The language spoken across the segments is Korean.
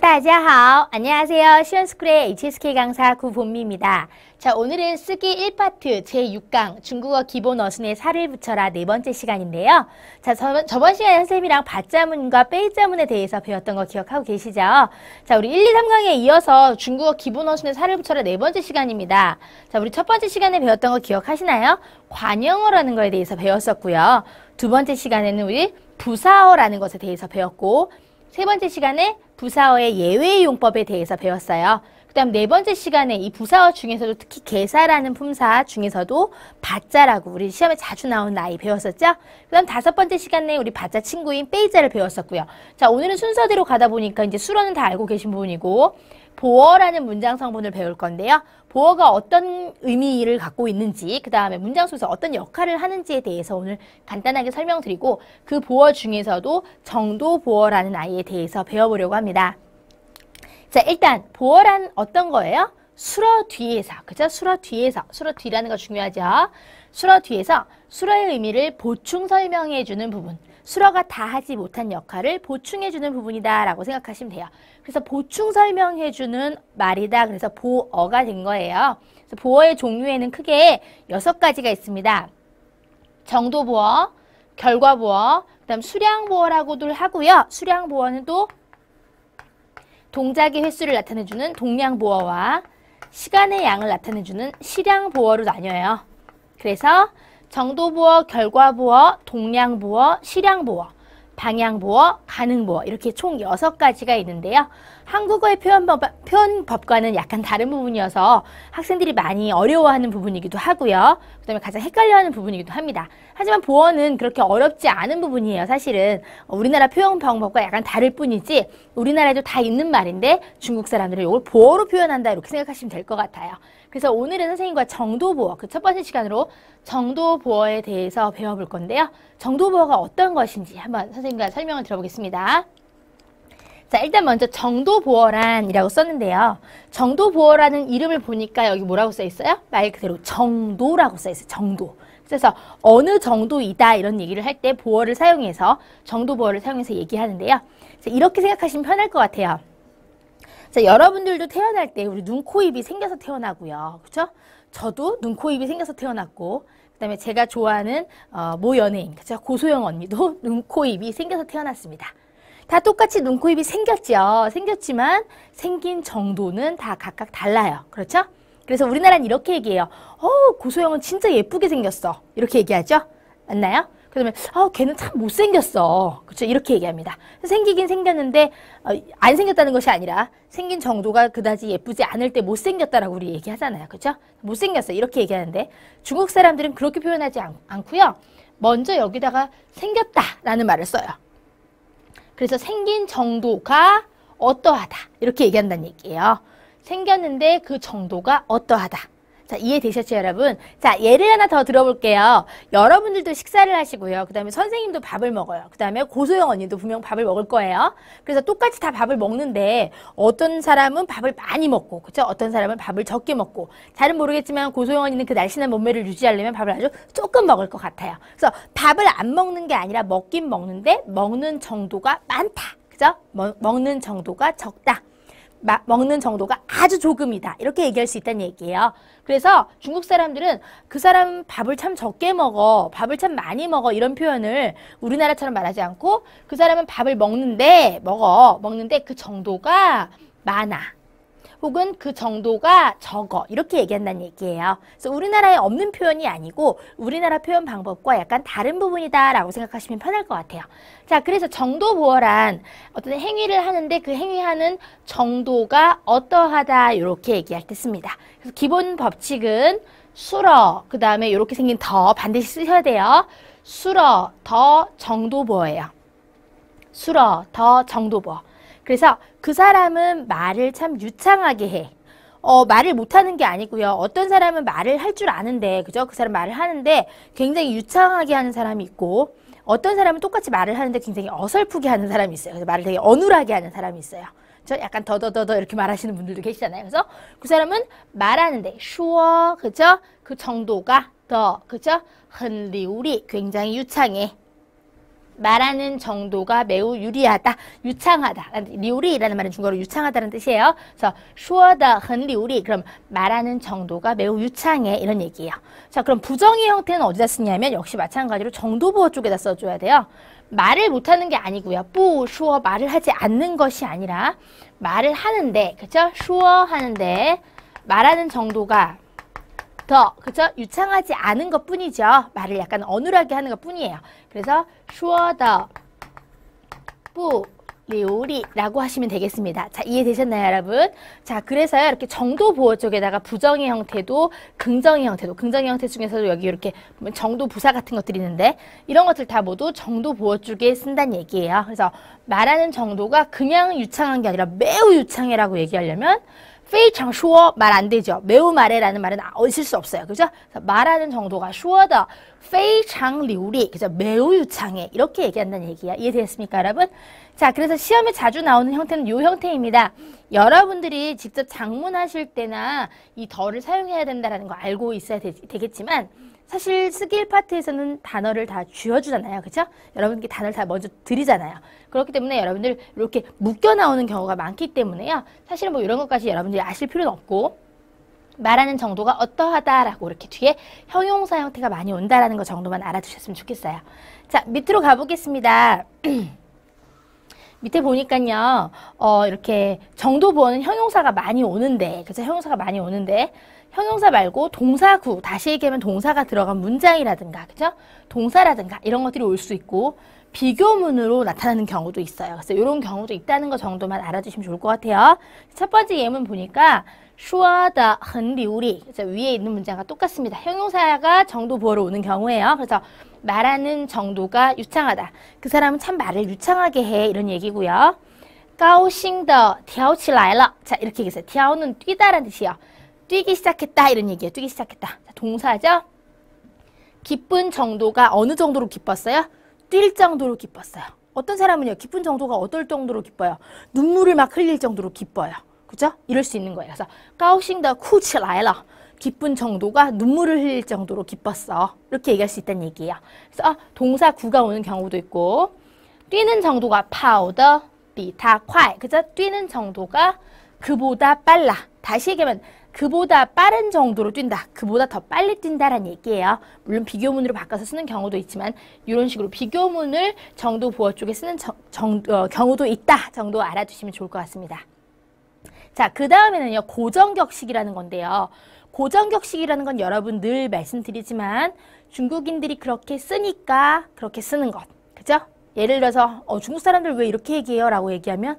다자하오. 안녕하세요. 시원스쿨의 HSK 강사 구본미입니다. 자, 오늘은 쓰기 1파트 제6강 중국어 기본 어순에 살을 붙여라 네 번째 시간인데요. 자, 저번 시간에 선생님이랑 받자문과 빼자문에 대해서 배웠던 거 기억하고 계시죠? 자, 우리 1, 2, 3강에 이어서 중국어 기본 어순에 살을 붙여라 네 번째 시간입니다. 자, 우리 첫 번째 시간에 배웠던 거 기억하시나요? 관형어라는 거에 대해서 배웠었고요. 두 번째 시간에는 우리 부사어라는 것에 대해서 배웠고, 세 번째 시간에 부사어의 예외 용법에 대해서 배웠어요. 그 다음 네 번째 시간에 이 부사어 중에서도 특히 개사라는 품사 중에서도 받자라고 우리 시험에 자주 나오는 아이 배웠었죠? 그 다음 다섯 번째 시간에 우리 받자 친구인 빼이자를 배웠었고요. 자, 오늘은 순서대로 가다 보니까 이제 수로는 다 알고 계신 부분이고, 보어라는 문장 성분을 배울 건데요. 보어가 어떤 의미를 갖고 있는지, 그 다음에 문장 속에서 어떤 역할을 하는지에 대해서 오늘 간단하게 설명드리고, 그 보어 중에서도 정도 보어라는 아이에 대해서 배워보려고 합니다. 자, 일단 보어란 어떤 거예요? 수러 뒤에서, 그죠? 수러 뒤에서, 수러 뒤라는 거 중요하죠? 수러 뒤에서 수러의 의미를 보충 설명해주는 부분, 수러가 다 하지 못한 역할을 보충해주는 부분이다 라고 생각하시면 돼요. 그래서 보충 설명해주는 말이다. 그래서 보어가 된 거예요. 그래서 보어의 종류에는 크게 6가지가 있습니다. 정도보어, 결과보어, 그 다음 수량보어라고도 하고요. 수량보어는 또 동작의 횟수를 나타내주는 동량보어와 시간의 양을 나타내주는 시량보어로 나뉘어요. 그래서 정도보어, 결과보어, 동량보어, 시량보어, 방향보어, 가능보어 이렇게 총 6가지가 있는데요. 한국어의 표현법과는 약간 다른 부분이어서 학생들이 많이 어려워하는 부분이기도 하고요. 그 다음에 가장 헷갈려하는 부분이기도 합니다. 하지만 보어는 그렇게 어렵지 않은 부분이에요. 사실은 우리나라 표현방법과 약간 다를 뿐이지 우리나라에도 다 있는 말인데 중국 사람들은 이걸 보어로 표현한다 이렇게 생각하시면 될 것 같아요. 그래서 오늘은 선생님과 정도보어, 그 첫 번째 시간으로 정도보어에 대해서 배워볼 건데요. 정도보어가 어떤 것인지 한번 선생님과 설명을 들어보겠습니다. 자, 일단 먼저 정도보어란이라고 썼는데요. 정도보어라는 이름을 보니까 여기 뭐라고 써 있어요? 말 그대로 정도라고 써 있어요. 정도. 그래서 어느 정도이다 이런 얘기를 할 때 보어를 사용해서 정도보어를 사용해서 얘기하는데요. 이렇게 생각하시면 편할 것 같아요. 자, 여러분들도 태어날 때 우리 눈, 코, 입이 생겨서 태어나고요. 그렇죠? 저도 눈, 코, 입이 생겨서 태어났고, 그 다음에 제가 좋아하는 모 연예인, 그렇죠? 고소영 언니도 눈, 코, 입이 생겨서 태어났습니다. 다 똑같이 눈, 코, 입이 생겼죠. 생겼지만 생긴 정도는 다 각각 달라요. 그렇죠? 그래서 우리나라는 이렇게 얘기해요. 고소영은 진짜 예쁘게 생겼어. 이렇게 얘기하죠? 맞나요? 그러면 걔는 참 못생겼어. 그렇죠? 이렇게 얘기합니다. 생기긴 생겼는데 안 생겼다는 것이 아니라 생긴 정도가 그다지 예쁘지 않을 때 못생겼다라고 우리 얘기하잖아요. 그렇죠? 못생겼어. 이렇게 얘기하는데 중국 사람들은 그렇게 표현하지 않고요. 먼저 여기다가 생겼다라는 말을 써요. 그래서 생긴 정도가 어떠하다. 이렇게 얘기한다는 얘기예요. 생겼는데 그 정도가 어떠하다. 자, 이해되셨죠, 여러분? 자, 예를 하나 더 들어볼게요. 여러분들도 식사를 하시고요. 그 다음에 선생님도 밥을 먹어요. 그 다음에 고소영 언니도 분명 밥을 먹을 거예요. 그래서 똑같이 다 밥을 먹는데 어떤 사람은 밥을 많이 먹고, 그쵸? 어떤 사람은 밥을 적게 먹고. 잘은 모르겠지만 고소영 언니는 그 날씬한 몸매를 유지하려면 밥을 아주 조금 먹을 것 같아요. 그래서 밥을 안 먹는 게 아니라 먹긴 먹는데 먹는 정도가 많다. 그죠? 먹는 정도가 적다. 먹는 정도가 아주 조금이다. 이렇게 얘기할 수 있다는 얘기예요. 그래서 중국 사람들은 그 사람 밥을 참 적게 먹어, 밥을 참 많이 먹어 이런 표현을 우리나라처럼 말하지 않고 그 사람은 밥을 먹는데 그 정도가 많아. 혹은 그 정도가 적어. 이렇게 얘기한다는 얘기예요. 그래서 우리나라에 없는 표현이 아니고 우리나라 표현 방법과 약간 다른 부분이다 라고 생각하시면 편할 것 같아요. 자, 그래서 정도보어란 어떤 행위를 하는데 그 행위하는 정도가 어떠하다 이렇게 얘기할 때 씁니다. 그래서 기본 법칙은 수러, 그 다음에 이렇게 생긴 더 반드시 쓰셔야 돼요. 수러, 더, 정도보어예요. 수러, 더, 정도보어. 그래서 그 사람은 말을 참 유창하게 해. 말을 못하는 게 아니고요. 어떤 사람은 말을 할 줄 아는데, 그죠? 그 사람 말을 하는데 굉장히 유창하게 하는 사람이 있고, 어떤 사람은 똑같이 말을 하는데 굉장히 어설프게 하는 사람이 있어요. 그래서 말을 되게 어눌하게 하는 사람이 있어요. 저 약간 더더더더 이렇게 말하시는 분들도 계시잖아요. 그래서 그 사람은 말하는데, 슈어, 그죠? 그 정도가 더, 그죠? 很流利, 굉장히 유창해. 말하는 정도가 매우 유리하다, 유창하다. 리우리라는 말은 중국어로 유창하다는 뜻이에요. 그래서 说得很流利. 그럼 말하는 정도가 매우 유창해 이런 얘기예요. 자, 그럼 부정의 형태는 어디다 쓰냐면 역시 마찬가지로 정도부호 쪽에다 써줘야 돼요. 말을 못하는 게 아니고요. 不说 말을 하지 않는 것이 아니라 말을 하는데, 그쵸? 说 하는데 말하는 정도가 더, 그쵸? 유창하지 않은 것 뿐이죠. 말을 약간 어눌하게 하는 것 뿐이에요. 그래서 说得不流利라고 하시면 되겠습니다. 자, 이해되셨나요, 여러분? 자, 그래서요, 이렇게 정도 보호 쪽에다가 부정의 형태도, 긍정의 형태도, 긍정의 형태 중에서도 여기 이렇게 정도 부사 같은 것들이 있는데, 이런 것들 다 모두 정도 보호 쪽에 쓴다는 얘기예요. 그래서 말하는 정도가 그냥 유창한 게 아니라 매우 유창해라고 얘기하려면, 非常说 말 안 되죠. 매우 말해라는 말은 쓸 수 없어요. 그죠? 말하는 정도가 说的非常流利. 그죠? 매우 유창해. 이렇게 얘기한다는 얘기야. 이해되셨습니까, 여러분? 자, 그래서 시험에 자주 나오는 형태는 이 형태입니다. 여러분들이 직접 작문하실 때나 이 더를 사용해야 된다는 거 알고 있어야 되겠지만 사실 스킬 파트에서는 단어를 다 쥐어주잖아요. 그쵸? 여러분께 단어를 다 먼저 드리잖아요. 그렇기 때문에 여러분들 이렇게 묶여 나오는 경우가 많기 때문에요. 사실은 뭐 이런 것까지 여러분들이 아실 필요는 없고 말하는 정도가 어떠하다라고 이렇게 뒤에 형용사 형태가 많이 온다라는 거 정도만 알아두셨으면 좋겠어요. 자, 밑으로 가보겠습니다. 밑에 보니까요, 이렇게 정도 보어는 형용사가 많이 오는데, 그죠? 형용사가 많이 오는데, 형용사 말고 동사구, 다시 얘기하면 동사가 들어간 문장이라든가, 그죠? 동사라든가, 이런 것들이 올 수 있고, 비교문으로 나타나는 경우도 있어요. 그래서 이런 경우도 있다는 거 정도만 알아주시면 좋을 것 같아요. 첫 번째 예문 보니까, 说得很流利. 그래서 위에 있는 문장과 똑같습니다. 형용사가 정도 보어로 오는 경우예요. 그래서 말하는 정도가 유창하다. 그 사람은 참 말을 유창하게 해. 이런 얘기고요. 高兴地跳起来了. 자, 이렇게 얘기했어요. 跳는 뛰다라는 뜻이에요. 뛰기 시작했다. 이런 얘기예요. 뛰기 시작했다. 자, 동사죠. 기쁜 정도가 어느 정도로 기뻤어요? 뛸 정도로 기뻤어요. 어떤 사람은요. 기쁜 정도가 어떨 정도로 기뻐요? 눈물을 막 흘릴 정도로 기뻐요. 그죠? 이럴 수 있는 거예요. 그래서 高兴地哭起来了. 기쁜 정도가 눈물을 흘릴 정도로 기뻤어. 이렇게 얘기할 수 있다는 얘기예요. 그래서 동사 구가 오는 경우도 있고 뛰는 정도가 跑得比他快. 그죠? 뛰는 정도가 그보다 빨라. 다시 얘기하면 그보다 빠른 정도로 뛴다. 그보다 더 빨리 뛴다라는 얘기예요. 물론 비교문으로 바꿔서 쓰는 경우도 있지만 이런 식으로 비교문을 정도 보어 쪽에 쓰는 경우도 있다 정도 알아두시면 좋을 것 같습니다. 자, 그 다음에는요, 고정격식이라는 건데요. 고정격식이라는 건 여러분 늘 말씀드리지만 중국인들이 그렇게 쓰니까 그렇게 쓰는 것. 그죠? 예를 들어서 중국 사람들 왜 이렇게 얘기해요? 라고 얘기하면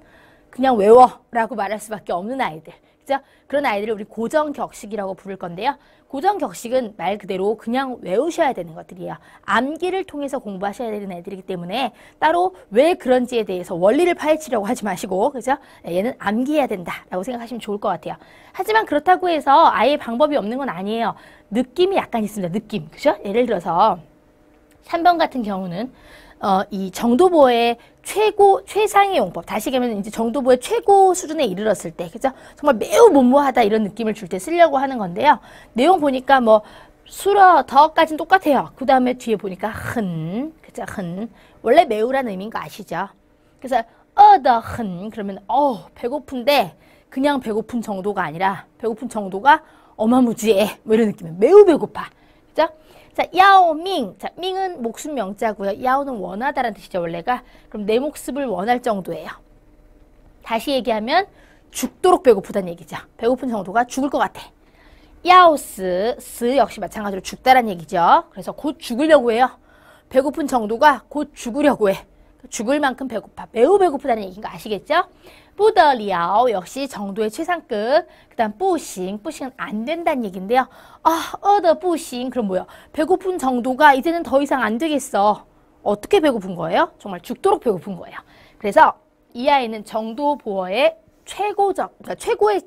그냥 외워 라고 말할 수밖에 없는 아이들. 그죠? 그런 아이들을 우리 고정격식이라고 부를 건데요. 고정격식은 말 그대로 그냥 외우셔야 되는 것들이에요. 암기를 통해서 공부하셔야 되는 애들이기 때문에 따로 왜 그런지에 대해서 원리를 파헤치려고 하지 마시고, 그죠? 얘는 암기해야 된다라고 생각하시면 좋을 것 같아요. 하지만 그렇다고 해서 아예 방법이 없는 건 아니에요. 느낌이 약간 있습니다. 느낌. 그죠? 예를 들어서 3번 같은 경우는 이 정도보의 최상의 용법, 다시 얘기하면 이제 정도보의 최고 수준에 이르렀을 때, 그죠? 정말 매우 모모하다 이런 느낌을 줄 때 쓰려고 하는 건데요. 내용 보니까 뭐, 수러, 더까지는 똑같아요. 그 다음에 뒤에 보니까 흔, 그죠? 흔. 원래 매우라는 의미인 거 아시죠? 그래서, 더 흔, 그러면, 배고픈데, 그냥 배고픈 정도가 아니라, 배고픈 정도가 어마무지해. 뭐 이런 느낌이에요. 매우 배고파. 그죠? 자, 야오밍. 자, 밍은 목숨 명자고요. 야오는 원하다라는 뜻이죠, 원래가. 그럼 내 목숨을 원할 정도예요. 다시 얘기하면 죽도록 배고프다는 얘기죠. 배고픈 정도가 죽을 것 같아. 야오스, 스 역시 마찬가지로 죽다라는 얘기죠. 그래서 곧 죽으려고 해요. 배고픈 정도가 곧 죽으려고 해. 죽을 만큼 배고파. 매우 배고프다는 얘기인 거 아시겠죠? 不得了 역시 정도의 최상급. 그 다음 不行, 不行은 안 된다는 얘기인데요. 더不行 그럼 뭐야? 배고픈 정도가 이제는 더 이상 안 되겠어. 어떻게 배고픈 거예요? 정말 죽도록 배고픈 거예요. 그래서 이 아이는 정도 보어의 그러니까 최고의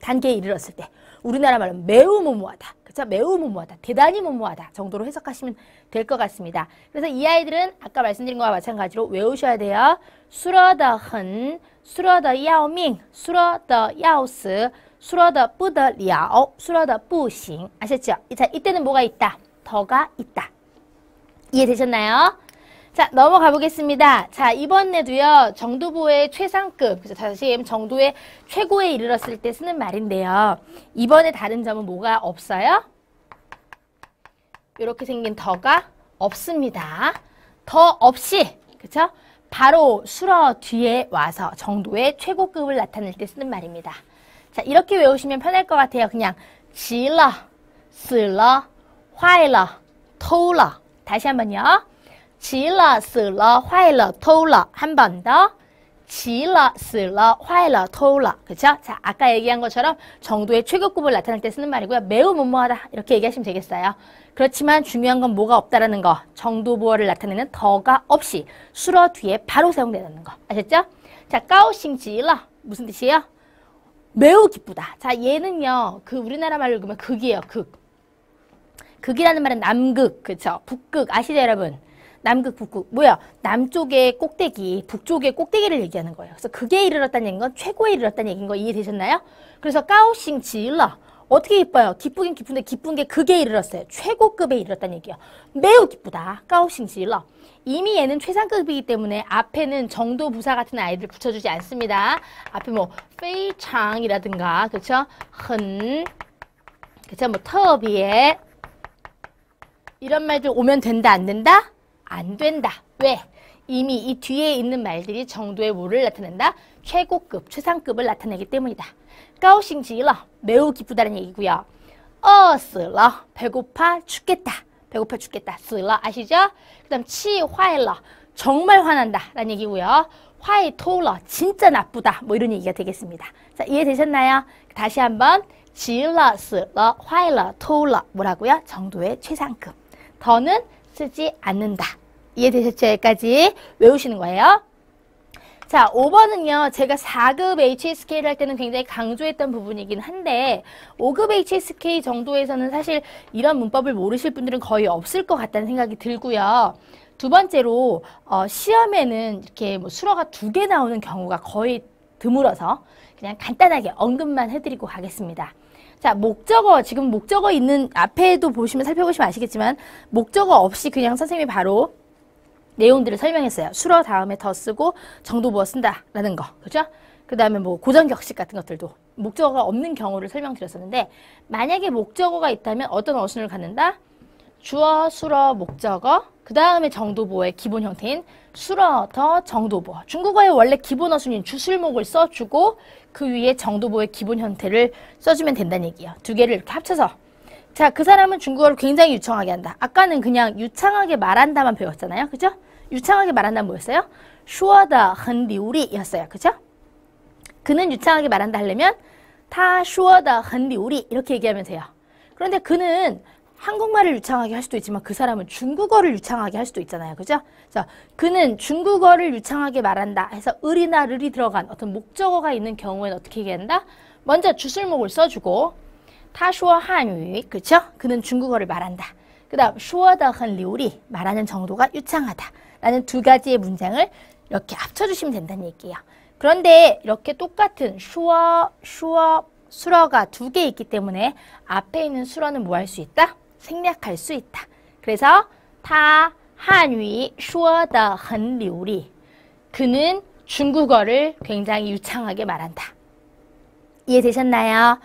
단계에 이르렀을 때 우리나라 말로 매우 모모하다. 그쵸? 매우 모모하다. 대단히 모모하다 정도로 해석하시면 될 것 같습니다. 그래서 이 아이들은 아까 말씀드린 거와 마찬가지로 외우셔야 돼요. 说得很, 说得要命, 说得要死, 说得不得了, 说得不行. 아셨죠? 자, 이때는 뭐가 있다? 더가 있다. 이해되셨나요? 자, 넘어가 보겠습니다. 자, 이번에도요, 정도부의 최상급, 그래서 다시 정도의 최고에 이르렀을 때 쓰는 말인데요. 이번에 다른 점은 뭐가 없어요? 이렇게 생긴 더가 없습니다. 더 없이, 그쵸? 바로 수러 뒤에 와서 정도의 최고급을 나타낼 때 쓰는 말입니다. 자, 이렇게 외우시면 편할 것 같아요. 그냥, 急了, 死了, 坏了, 偷了. 다시 한번요. 急了,死了,坏了,偷了. 한 번 더. 急了,死了,坏了,偷了. 그쵸? 자, 아까 얘기한 것처럼 정도의 최고급을 나타낼 때 쓰는 말이고요. 매우 뭐뭐하다. 이렇게 얘기하시면 되겠어요. 그렇지만 중요한 건 뭐가 없다라는 거. 정도부어를 나타내는 더가 없이 수러 뒤에 바로 사용된다는 거. 아셨죠? 자, 高兴极了. 무슨 뜻이에요? 매우 기쁘다. 자, 얘는요. 그 우리나라 말로 읽으면 극이에요. 극. 극이라는 말은 남극, 그쵸? 북극 아시죠, 여러분? 남극, 북극. 뭐야? 남쪽의 꼭대기, 북쪽의 꼭대기를 얘기하는 거예요. 그래서 극에 이르렀다는 얘기인 건 최고에 이르렀다는 얘기인 거 이해되셨나요? 그래서 高兴极了. 어떻게 기뻐요? 기쁘긴 기쁜데 기쁜 게 극에 이르렀어요. 최고급에 이르렀다는 얘기예요. 매우 기쁘다. 高兴极了. 이미 얘는 최상급이기 때문에 앞에는 정도 부사 같은 아이들 붙여주지 않습니다. 앞에 뭐 非常이라든가 그쵸? 很 그쵸? 뭐 特别 이런 말들 오면 된다 안 된다? 안 된다. 왜? 이미 이 뒤에 있는 말들이 정도의 뭐를 나타낸다? 최고급, 최상급을 나타내기 때문이다. 高兴极了. 매우 기쁘다는 얘기고요. 饿死了. 배고파 죽겠다. 배고파 죽겠다. 死了 아시죠? 그 다음 气坏了. 정말 화난다 라는 얘기고요. 坏透了. 진짜 나쁘다. 뭐 이런 얘기가 되겠습니다. 자, 이해되셨나요? 다시 한번 急了,死了,坏了,透了. 뭐라고요? 정도의 최상급. 더는 쓰지 않는다. 이해되셨죠? 여기까지 외우시는 거예요. 자, 5번은요. 제가 4급 HSK를 할 때는 굉장히 강조했던 부분이긴 한데 5급 HSK 정도에서는 사실 이런 문법을 모르실 분들은 거의 없을 것 같다는 생각이 들고요. 두 번째로 시험에는 이렇게 뭐 수러가 2개 나오는 경우가 거의 드물어서 그냥 간단하게 언급만 해드리고 가겠습니다. 자, 목적어, 지금 목적어 있는 앞에도 보시면 살펴보시면 아시겠지만 목적어 없이 그냥 선생님이 바로 내용들을 설명했어요. 수러 다음에 더 쓰고 정도부어 쓴다라는 거. 그죠? 그 다음에 뭐 고정격식 같은 것들도 목적어가 없는 경우를 설명드렸었는데 만약에 목적어가 있다면 어떤 어순을 갖는다? 주어, 수러, 목적어, 그 다음에 정도부어의 기본 형태인 수러, 더, 정도부어. 중국어의 원래 기본 어순인 주술목을 써주고 그 위에 정도부어의 기본 형태를 써주면 된다는 얘기예요. 두 개를 이렇게 합쳐서. 자, 그 사람은 중국어를 굉장히 유창하게 한다. 아까는 그냥 유창하게 말한다만 배웠잖아요. 그죠? 유창하게 말한다는 뭐였어요? 说得很流利였어요. 그죠? 그는 유창하게 말한다 하려면 他说得很流利 이렇게 얘기하면 돼요. 그런데 그는 한국말을 유창하게 할 수도 있지만 그 사람은 중국어를 유창하게 할 수도 있잖아요. 그죠? 자, 그는 중국어를 유창하게 말한다 해서 을이나 르이 들어간 어떤 목적어가 있는 경우에는 어떻게 얘기한다? 먼저 주술목을 써주고 他说汉语 그쵸? 그는 중국어를 말한다. 그 다음 说得很流利 말하는 정도가 유창하다 라는 두 가지의 문장을 이렇게 합쳐주시면 된다는 얘기예요. 그런데 이렇게 똑같은 수어가 2개 있기 때문에 앞에 있는 수어는 뭐 할 수 있다? 생략할 수 있다. 그래서 他汉语说得很流利 그는 중국어를 굉장히 유창하게 말한다. 이해되셨나요?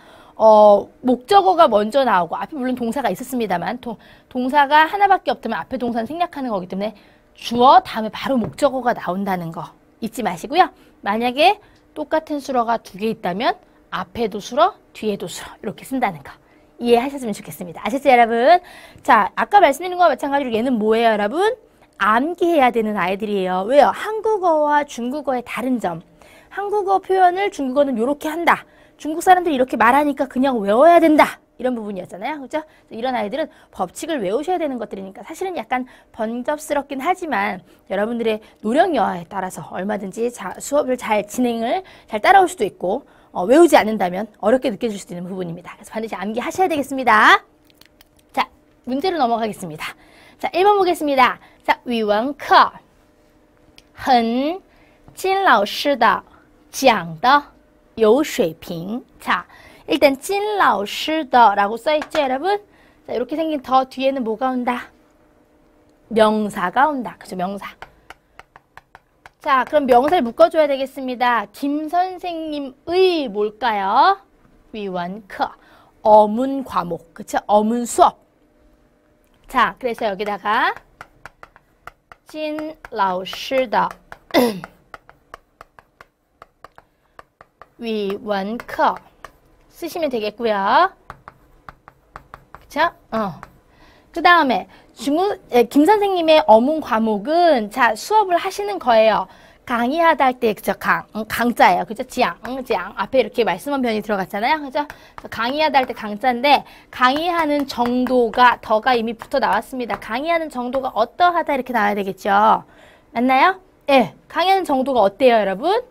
목적어가 먼저 나오고 앞에 물론 동사가 있었습니다만 동사가 하나밖에 없다면 앞에 동사는 생략하는 거기 때문에 주어 다음에 바로 목적어가 나온다는 거 잊지 마시고요. 만약에 똑같은 수어가 2개 있다면 앞에도 수어, 뒤에도 수어 이렇게 쓴다는 거 이해하셨으면 좋겠습니다. 아셨죠, 여러분? 자, 아까 말씀드린 거와 마찬가지로 얘는 뭐예요, 여러분? 암기해야 되는 아이들이에요. 왜요? 한국어와 중국어의 다른 점. 한국어 표현을 중국어는 이렇게 한다. 중국 사람들이 이렇게 말하니까 그냥 외워야 된다. 이런 부분이었잖아요. 그죠? 이런 아이들은 법칙을 외우셔야 되는 것들이니까 사실은 약간 번잡스럽긴 하지만 여러분들의 노력 여하에 따라서 얼마든지 수업을 진행을 잘 따라올 수도 있고 외우지 않는다면 어렵게 느껴질 수도 있는 부분입니다. 그래서 반드시 암기하셔야 되겠습니다. 자, 문제로 넘어가겠습니다. 자, 1번 보겠습니다. 자, 语文课很金老师的讲的有水平. 자, 일단 金老师的라고 써있죠, 여러분? 자, 이렇게 생긴 더 뒤에는 뭐가 온다? 명사가 온다. 그죠? 명사. 자, 그럼 명사를 묶어줘야 되겠습니다. 김 선생님의 뭘까요? 위원课. 어문 과목. 그쵸? 어문 수업. 자, 그래서 여기다가 진老师的위원课 쓰시면 되겠고요. 그쵸? 그 다음에 김 선생님의 어문 과목은 자 수업을 하시는 거예요. 강의하다 할 때 그죠? 강자예요. 그죠? 장 앞에 이렇게 말씀한 변이 들어갔잖아요. 그죠? 강의하다 할 때 강자인데 강의하는 정도가 더가 이미 붙어 나왔습니다. 강의하는 정도가 어떠하다 이렇게 나와야 되겠죠. 맞나요? 예. 강의하는 정도가 어때요, 여러분?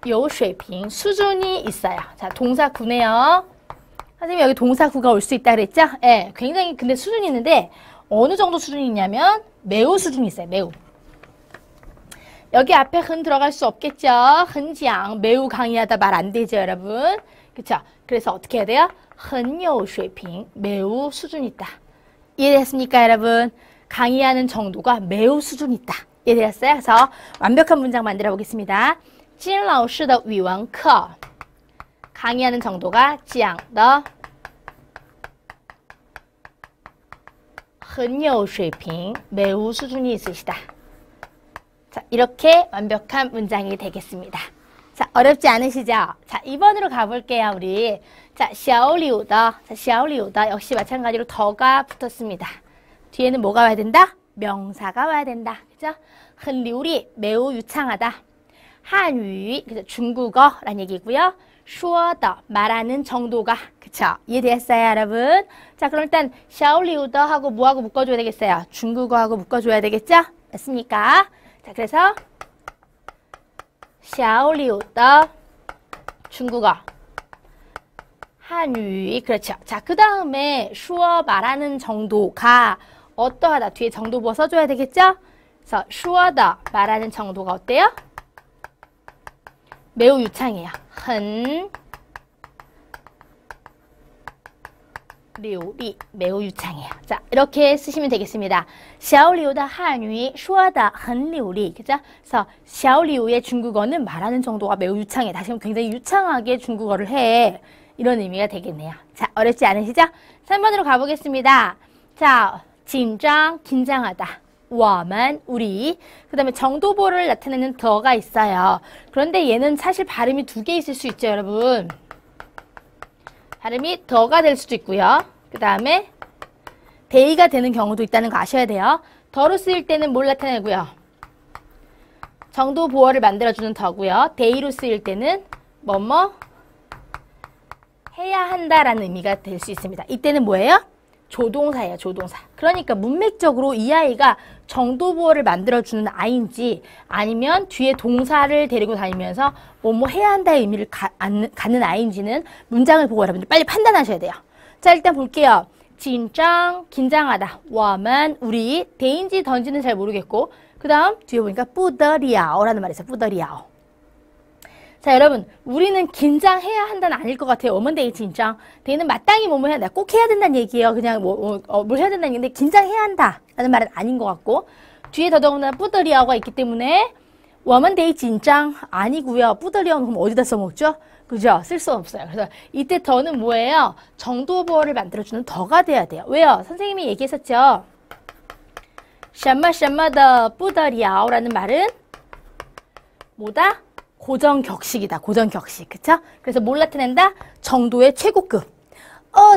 有水平 수준이 있어요. 자, 동사구네요. 선생님 여기 동사구가 올 수 있다 그랬죠? 예. 굉장히 근데 수준이 있는데 어느 정도 수준이 있냐면 매우 수준이 있어요. 매우. 여기 앞에 흔 들어갈 수 없겠죠? 흔장 매우 강의하다 말 안 되죠, 여러분? 그쵸? 그래서 어떻게 해야 돼요? 很有水平 매우 수준 있다. 이해됐습니까, 여러분? 강의하는 정도가 매우 수준 있다. 이해되었어요? 그래서 완벽한 문장 만들어 보겠습니다. 金老师的语文课 강의하는 정도가 讲的很有水平 매우 수준이 있으시다. 자, 이렇게 완벽한 문장이 되겠습니다. 자, 어렵지 않으시죠? 자, 2번으로 가볼게요, 우리. 자, 小柳的 자, 小柳的 역시 마찬가지로 더가 붙었습니다. 뒤에는 뭐가 와야 된다? 명사가 와야 된다. 그죠? 很流利 매우 유창하다. 한유, 그죠? 중국어란 얘기고요. 说的 말하는 정도가 그쵸? 이해되었어요, 여러분? 자, 그럼 일단 小柳的 하고 뭐하고 묶어줘야 되겠어요? 중국어하고 묶어줘야 되겠죠? 됐습니까? 자, 그래서 小柳的 중국어 한유 그렇죠. 자, 그 다음에 说 말하는 정도가 어떠하다 뒤에 정도보 써줘야 되겠죠? 그래서 说的 말하는 정도가 어때요? 매우 유창해요. 很流利 매우 유창해요. 자, 이렇게 쓰시면 되겠습니다. 小柳的汉语说得很流利 그죠? 그래서 小柳의 중국어는 말하는 정도가 매우 유창해. 다시 굉장히 유창하게 중국어를 해. 이런 의미가 되겠네요. 자, 어렵지 않으시죠? 3번으로 가보겠습니다. 자, 긴장, 긴장하다. 我们, 우리. 그 다음에 정도보를 나타내는 더가 있어요. 그런데 얘는 사실 발음이 두 개 있을 수 있죠, 여러분. 발음이 더가 될 수도 있고요. 그 다음에 대의가 되는 경우도 있다는 거 아셔야 돼요. 더로 쓰일 때는 뭘 나타내고요? 정도보어를 만들어주는 더고요. 대의로 쓰일 때는 뭐뭐 해야 한다라는 의미가 될 수 있습니다. 이때는 뭐예요? 조동사예요, 조동사. 그러니까 문맥적으로 이 아이가 정도보어를 만들어주는 아이인지 아니면 뒤에 동사를 데리고 다니면서 뭐뭐 해야 한다의 의미를 갖는 아이인지는 문장을 보고 여러분들 빨리 판단하셔야 돼요. 자, 일단 볼게요. 긴장, 긴장하다. 我们, 우리. 대인지 던지는 잘 모르겠고 그 다음 뒤에 보니까 不得了라는 말이 있어요. 不得了. 자, 여러분, 우리는 긴장해야 한다는 아닐 것 같아요. 我们得紧张. 대는 마땅히 뭐뭐 해야 된다. 꼭 해야 된다는 얘기예요. 그냥 뭘 해야 된다는 얘기인데 긴장해야 한다 라는 말은 아닌 것 같고 뒤에 더더군다나 不得了가 있기 때문에 我们得紧张 아니고요. 不得了는 그럼 어디다 써먹죠? 그죠? 쓸 수 없어요. 그래서 이때 더는 뭐예요? 정도보어를 만들어주는 더가 돼야 돼요. 왜요? 선생님이 얘기했었죠. 什么什么的不得了라는 말은 뭐다? 고정격식이다. 고정격식. 그쵸? 그래서 뭘 나타낸다? 정도의 최고급.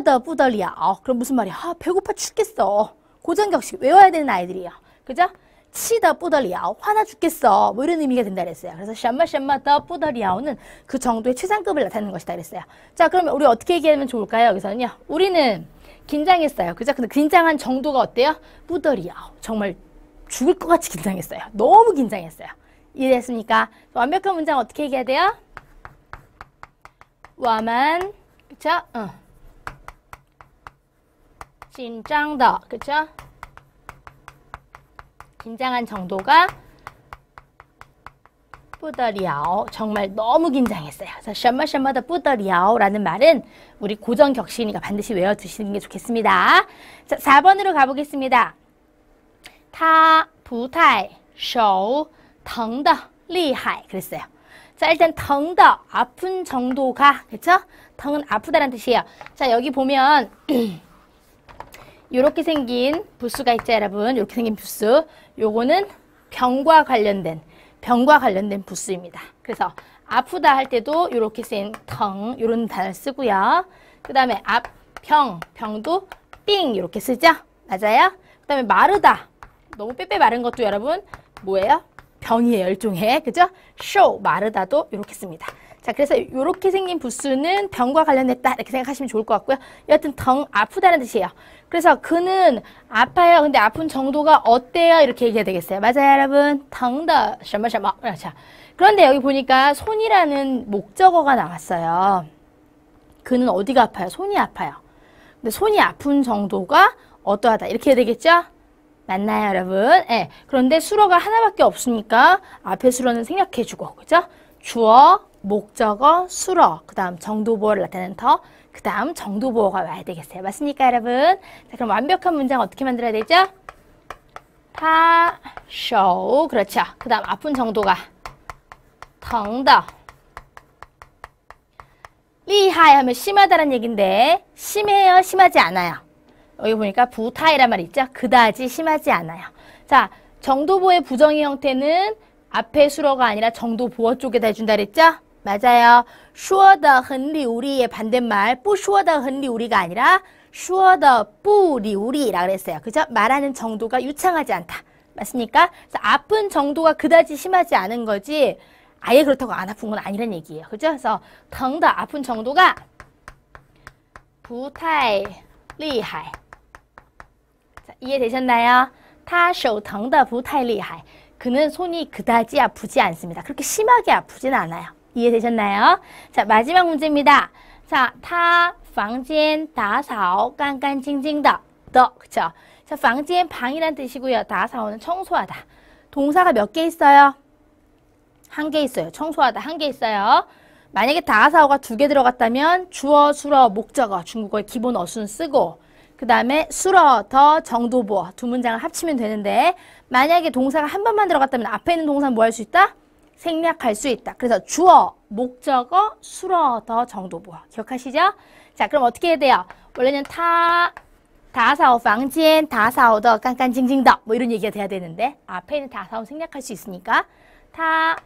더不得了. 그럼 무슨 말이야? 아, 배고파 죽겠어. 고정격식. 외워야 되는 아이들이에요. 그죠? 气得不得了. 화나 죽겠어. 뭐 이런 의미가 된다 그랬어요. 그래서 什么什么的不得了는 그 정도의 최상급을 나타내는 것이다 그랬어요. 자, 그러면 우리 어떻게 얘기하면 좋을까요? 여기서는요. 우리는 긴장했어요. 그죠? 근데 긴장한 정도가 어때요? 不得了. 정말 죽을 것 같이 긴장했어요. 너무 긴장했어요. 이해됐습니까? 완벽한 문장 어떻게 얘기해야 돼요? 我们 그쵸? 긴장的 그쵸? 긴장한 정도가 不得了 정말 너무 긴장했어요. 그래서 什么什么的不得了 라는 말은 우리 고정격식이니까 반드시 외워두시는 게 좋겠습니다. 자, 4번으로 가보겠습니다. 他不太手疼的厉害. 그랬어요. 자, 일단 疼的 아픈 정도가, 그쵸? 疼은 아프다는 뜻이에요. 자, 여기 보면 이렇게 생긴 부스가 있죠, 여러분. 이렇게 생긴 부스. 요거는 병과 관련된 부스입니다. 그래서 아프다 할 때도 이렇게 쓴 텅, 이런 단어를 쓰고요. 그 다음에 병도 삥 이렇게 쓰죠? 맞아요? 그 다음에 마르다. 너무 빼빼 마른 것도 여러분 뭐예요? 병이에요, 일종의. 그죠? 쇼, 마르다도 이렇게 씁니다. 자, 그래서 이렇게 생긴 부스는 병과 관련됐다 이렇게 생각하시면 좋을 것 같고요. 여하튼 덩 아프다는 뜻이에요. 그래서 그는 아파요. 근데 아픈 정도가 어때요? 이렇게 얘기해야 되겠어요. 맞아요, 여러분? 덩더 셔머셔머. 그렇죠. 그런데 여기 보니까 손이라는 목적어가 나왔어요. 그는 어디가 아파요? 손이 아파요. 근데 손이 아픈 정도가 어떠하다 이렇게 해야 되겠죠? 맞나요, 여러분? 네. 그런데 수어가 하나밖에 없으니까 앞에 수어는 생략해주고, 그죠? 주어, 목적어, 수어, 그 다음 정도보어를 나타내는 더, 그 다음 정도보어가 와야 되겠어요. 맞습니까, 여러분? 자, 그럼 완벽한 문장 어떻게 만들어야 되죠? 타, 쇼, 그렇죠. 그 다음 아픈 정도가 덩더. 리하이 하면 심하다는 얘기인데 심해요, 심하지 않아요? 여기 보니까 부타이란 말이 있죠? 그다지 심하지 않아요. 자, 정도보어의 부정의 형태는 앞에 수어가 아니라 정도보어 쪽에다 해준다 그랬죠? 맞아요. 说得很流利의 반대말 不说得很流利가 아니라 说得不流利라 그랬어요. 그죠? 말하는 정도가 유창하지 않다. 맞습니까? 그래서 아픈 정도가 그다지 심하지 않은 거지 아예 그렇다고 안 아픈 건 아니란 얘기예요. 그죠? 그래서 疼的 아픈 정도가 不太厉害. 자, 이해되셨나요? 他手疼的不太厉害. 그는 손이 그다지 아프지 않습니다. 그렇게 심하게 아프진 않아요. 이해되셨나요? 자, 마지막 문제입니다. 자, 他房间打扫干干净净的. 그쵸? 자, 房间 방이란 뜻이고요. 打扫는 청소하다. 동사가 몇 개 있어요? 한 개 있어요. 청소하다 한 개 있어요. 만약에 다사오가 2개 들어갔다면 주어, 수어, 목적어, 중국어의 기본 어순 쓰고 그 다음에 수어, 더, 정도보어 두 문장을 합치면 되는데 만약에 동사가 한 번만 들어갔다면 앞에 있는 동사는 뭐 할 수 있다? 생략할 수 있다. 그래서 주어, 목적어, 수어, 더, 정도보어 기억하시죠? 자, 그럼 어떻게 해야 돼요? 원래는 다사오 방지엔 다사오더 깐깐징징더 뭐 이런 얘기가 돼야 되는데 앞에 있는 다사오 생략할 수 있으니까 타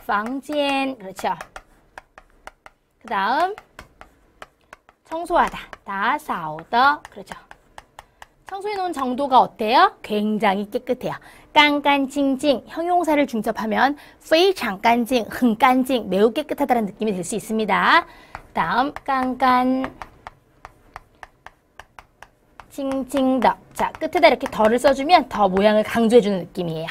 방지엔 그렇죠. 그 다음 청소하다 다사오더 그렇죠. 청소해 놓은 정도가 어때요? 굉장히 깨끗해요. 깐깐징징 형용사를 중첩하면 非常干净, 很干净, 매우 깨끗하다는 느낌이 들 수 있습니다. 다음 깐깐 징징더. 자, 끝에다 이렇게 더를 써주면 더 모양을 강조해주는 느낌이에요.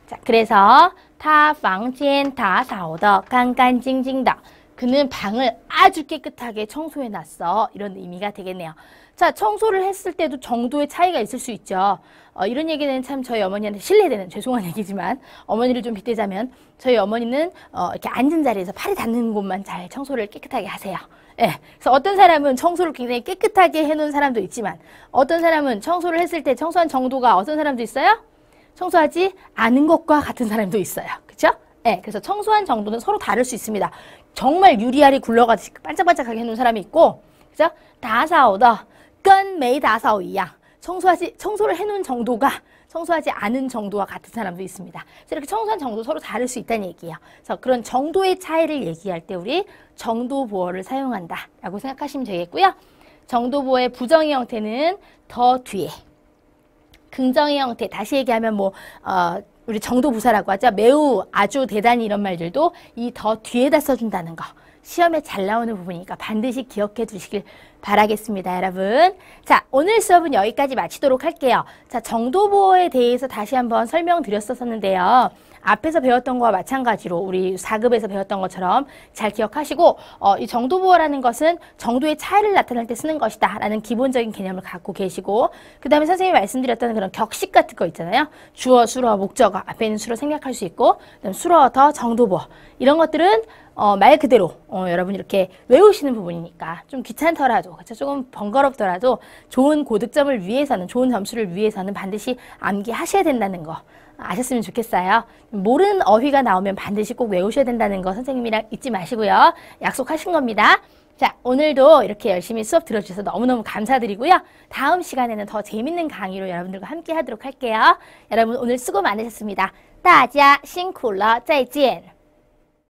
자, 그래서 他房间打扫得干干净净的. 그는 방을 아주 깨끗하게 청소해놨어. 이런 의미가 되겠네요. 자, 청소를 했을 때도 정도의 차이가 있을 수 있죠. 이런 얘기는 참 저희 어머니한테 실례되는 죄송한 얘기지만 어머니를 좀 빗대자면 저희 어머니는 이렇게 앉은 자리에서 팔이 닿는 곳만 잘 청소를 깨끗하게 하세요. 예, 그래서 어떤 사람은 청소를 굉장히 깨끗하게 해놓은 사람도 있지만 어떤 사람은 청소를 했을 때 청소한 정도가 어떤 사람도 있어요? 청소하지 않은 것과 같은 사람도 있어요. 그쵸? 예, 그래서 청소한 정도는 서로 다를 수 있습니다. 정말 유리알이 굴러가듯이 반짝반짝하게 해놓은 사람이 있고, 그죠? 다사오더, 跟没打扫一样. 청소를 해놓은 정도가 청소하지 않은 정도와 같은 사람도 있습니다. 그래서 이렇게 청소한 정도 서로 다를 수 있다는 얘기예요. 그래서 그런 정도의 차이를 얘기할 때 우리 정도보어를 사용한다 라고 생각하시면 되겠고요. 정도보어의 부정의 형태는 더 뒤에. 긍정의 형태, 다시 얘기하면 뭐 우리 정도부사라고 하죠. 매우, 아주, 대단히 이런 말들도 이 더 뒤에다 써준다는 거. 시험에 잘 나오는 부분이니까 반드시 기억해 두시길 바라겠습니다, 여러분. 자, 오늘 수업은 여기까지 마치도록 할게요. 자, 정도보어에 대해서 다시 한번 설명드렸었는데요. 앞에서 배웠던 거와 마찬가지로 우리 4급에서 배웠던 것처럼 잘 기억하시고 이 정도부호라는 것은 정도의 차이를 나타낼 때 쓰는 것이다 라는 기본적인 개념을 갖고 계시고 그 다음에 선생님이 말씀드렸던 그런 격식 같은 거 있잖아요. 주어, 수러, 목적어 앞에 있는 수로 생략할 수 있고 그다음 수러, 더, 정도부호 이런 것들은 말 그대로 여러분이 이렇게 외우시는 부분이니까 좀 귀찮더라도 그렇죠? 조금 번거롭더라도 좋은 고득점을 위해서는 좋은 점수를 위해서는 반드시 암기하셔야 된다는 거 아셨으면 좋겠어요. 모르는 어휘가 나오면 반드시 꼭 외우셔야 된다는 거 선생님이랑 잊지 마시고요. 약속하신 겁니다. 자, 오늘도 이렇게 열심히 수업 들어주셔서 너무너무 감사드리고요. 다음 시간에는 더 재밌는 강의로 여러분들과 함께 하도록 할게요. 여러분 오늘 수고 많으셨습니다. 大家辛苦了，再见。